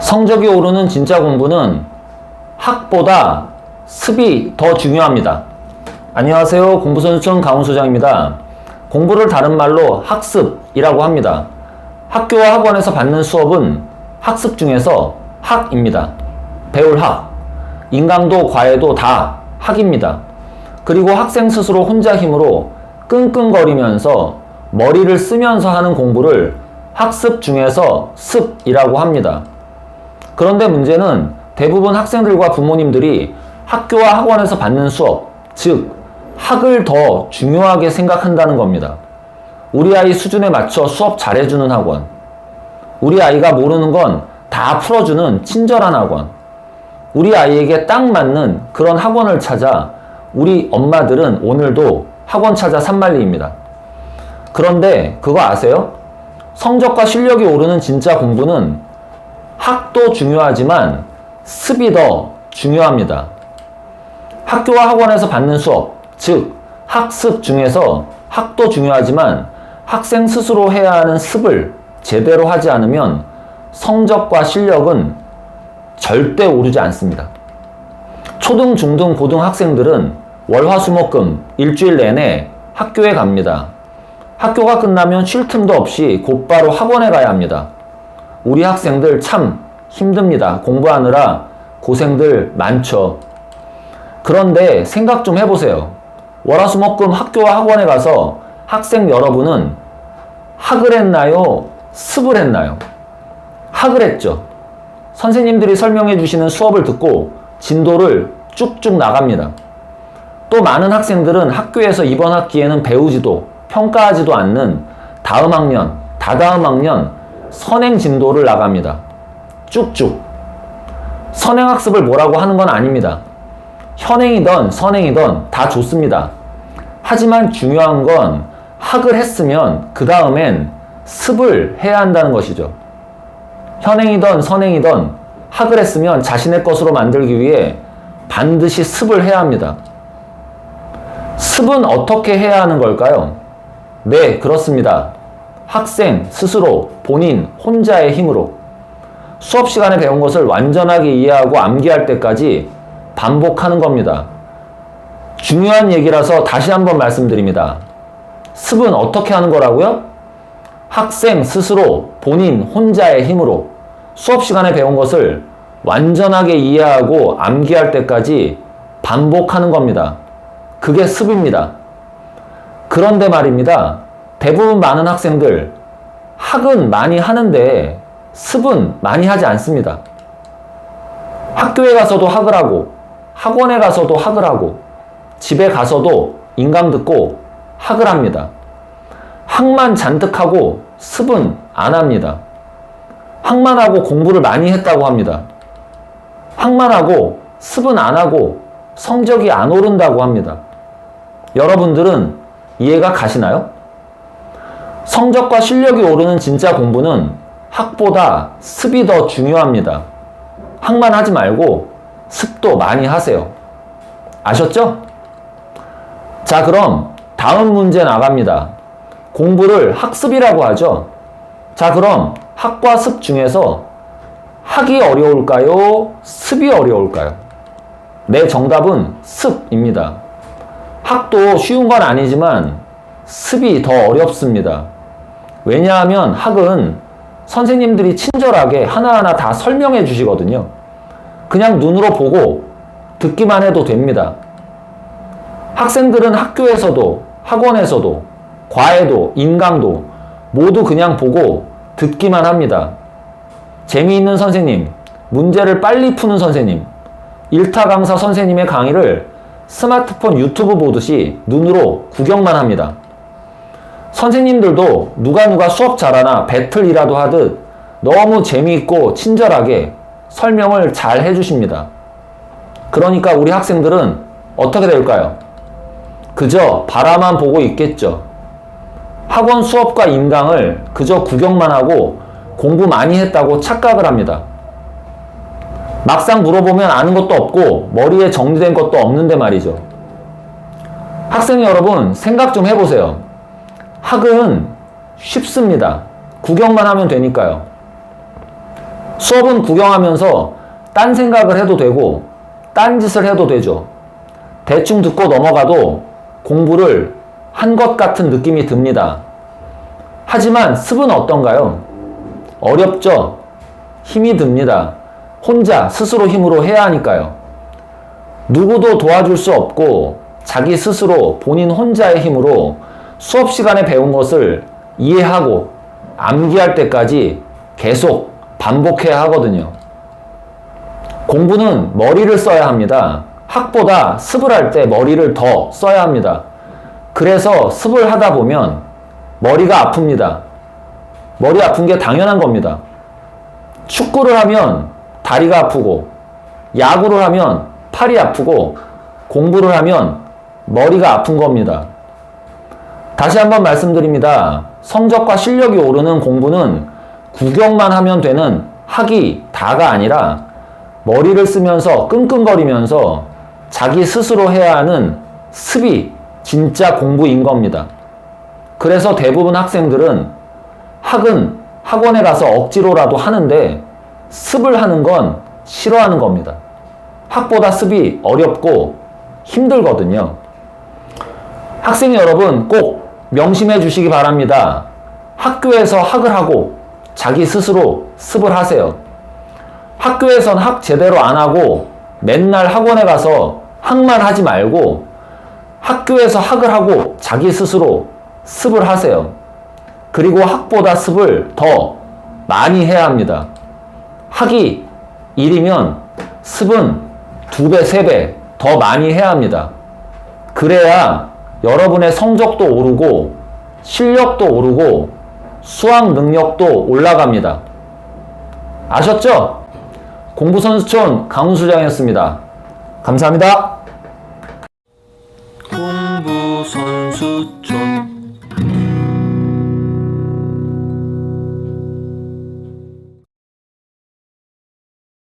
성적이 오르는 진짜 공부는 학보다 습이 더 중요합니다. 안녕하세요. 공부선수촌 강훈소장입니다. 공부를 다른 말로 학습이라고 합니다. 학교와 학원에서 받는 수업은 학습 중에서 학입니다. 배울 학. 인강도 과외도 다 학입니다. 그리고 학생 스스로 혼자 힘으로 끙끙거리면서 머리를 쓰면서 하는 공부를 학습 중에서 습이라고 합니다. 그런데 문제는 대부분 학생들과 부모님들이 학교와 학원에서 받는 수업, 즉 학을 더 중요하게 생각한다는 겁니다. 우리 아이 수준에 맞춰 수업 잘해주는 학원, 우리 아이가 모르는 건 다 풀어주는 친절한 학원, 우리 아이에게 딱 맞는 그런 학원을 찾아 우리 엄마들은 오늘도 학원 찾아 산만리입니다. 그런데 그거 아세요? 성적과 실력이 오르는 진짜 공부는 학도 중요하지만 습이 더 중요합니다. 학교와 학원에서 받는 수업, 즉 학습 중에서 학도 중요하지만 학생 스스로 해야 하는 습을 제대로 하지 않으면 성적과 실력은 절대 오르지 않습니다. 초등, 중등, 고등 학생들은 월, 화, 수, 목, 금 일주일 내내 학교에 갑니다. 학교가 끝나면 쉴 틈도 없이 곧바로 학원에 가야 합니다. 우리 학생들 참 힘듭니다. 공부하느라 고생들 많죠. 그런데 생각 좀 해보세요. 월화수목금 학교와 학원에 가서 학생 여러분은 학을 했나요? 습을 했나요? 학을 했죠. 선생님들이 설명해 주시는 수업을 듣고 진도를 쭉쭉 나갑니다. 또 많은 학생들은 학교에서 이번 학기에는 배우지도 평가하지도 않는 다음 학년, 다다음 학년 선행 진도를 나갑니다. 쭉쭉. 선행학습을 뭐라고 하는 건 아닙니다. 현행이든 선행이든 다 좋습니다. 하지만 중요한 건 학을 했으면 그 다음엔 습을 해야 한다는 것이죠. 현행이든 선행이든 학을 했으면 자신의 것으로 만들기 위해 반드시 습을 해야 합니다. 습은 어떻게 해야 하는 걸까요? 네, 그렇습니다. 학생 스스로 본인 혼자의 힘으로 수업 시간에 배운 것을 완전하게 이해하고 암기할 때까지 반복하는 겁니다. 중요한 얘기라서 다시 한번 말씀드립니다. 습은 어떻게 하는 거라고요? 학생 스스로 본인 혼자의 힘으로 수업 시간에 배운 것을 완전하게 이해하고 암기할 때까지 반복하는 겁니다. 그게 습입니다. 그런데 말입니다. 대부분 많은 학생들 학은 많이 하는데 습은 많이 하지 않습니다. 학교에 가서도 학을 하고 학원에 가서도 학을 하고 집에 가서도 인강 듣고 학을 합니다. 학만 잔뜩 하고 습은 안 합니다. 학만 하고 공부를 많이 했다고 합니다. 학만 하고 습은 안 하고 성적이 안 오른다고 합니다. 여러분들은 이해가 가시나요? 성적과 실력이 오르는 진짜 공부는 학보다 습이 더 중요합니다. 학만 하지 말고 습도 많이 하세요. 아셨죠? 자, 그럼 다음 문제 나갑니다. 공부를 학습이라고 하죠. 자, 그럼 학과 습 중에서 학이 어려울까요? 습이 어려울까요? 네, 정답은 습입니다. 학도 쉬운 건 아니지만 습이 더 어렵습니다. 왜냐하면 학은 선생님들이 친절하게 하나하나 다 설명해 주시거든요. 그냥 눈으로 보고 듣기만 해도 됩니다. 학생들은 학교에서도 학원에서도 과외도 인강도 모두 그냥 보고 듣기만 합니다. 재미있는 선생님, 문제를 빨리 푸는 선생님, 일타 강사 선생님의 강의를 스마트폰 유튜브 보듯이 눈으로 구경만 합니다. 선생님들도 누가 수업 잘하나 배틀이라도 하듯 너무 재미있고 친절하게 설명을 잘 해주십니다. 그러니까 우리 학생들은 어떻게 될까요? 그저 바라만 보고 있겠죠. 학원 수업과 인강을 그저 구경만 하고 공부 많이 했다고 착각을 합니다. 막상 물어보면 아는 것도 없고 머리에 정리된 것도 없는데 말이죠. 학생 여러분, 생각 좀 해보세요. 학은 쉽습니다. 구경만 하면 되니까요. 수업은 구경하면서 딴 생각을 해도 되고 딴 짓을 해도 되죠. 대충 듣고 넘어가도 공부를 한 것 같은 느낌이 듭니다. 하지만 습은 어떤가요? 어렵죠? 힘이 듭니다. 혼자 스스로 힘으로 해야 하니까요. 누구도 도와줄 수 없고 자기 스스로 본인 혼자의 힘으로 수업 시간에 배운 것을 이해하고 암기할 때까지 계속 반복해야 하거든요. 공부는 머리를 써야 합니다. 학보다 습을 할 때 머리를 더 써야 합니다. 그래서 습을 하다 보면 머리가 아픕니다. 머리 아픈 게 당연한 겁니다. 축구를 하면 다리가 아프고, 야구를 하면 팔이 아프고, 공부를 하면 머리가 아픈 겁니다. 다시 한번 말씀드립니다. 성적과 실력이 오르는 공부는 구경만 하면 되는 학이 다가 아니라 머리를 쓰면서 끙끙거리면서 자기 스스로 해야 하는 습이 진짜 공부인 겁니다. 그래서 대부분 학생들은 학은 학원에 가서 억지로라도 하는데 습을 하는 건 싫어하는 겁니다. 학보다 습이 어렵고 힘들거든요. 학생 여러분 꼭 명심해 주시기 바랍니다. 학교에서 학을 하고 자기 스스로 습을 하세요. 학교에선 학 제대로 안 하고 맨날 학원에 가서 학만 하지 말고 학교에서 학을 하고 자기 스스로 습을 하세요. 그리고 학보다 습을 더 많이 해야 합니다. 학이 1이면 습은 2배, 3배 더 많이 해야 합니다. 그래야 여러분의 성적도 오르고 실력도 오르고 수학 능력도 올라갑니다. 아셨죠? 공부선수촌 강훈수장이었습니다. 감사합니다. 공부선수촌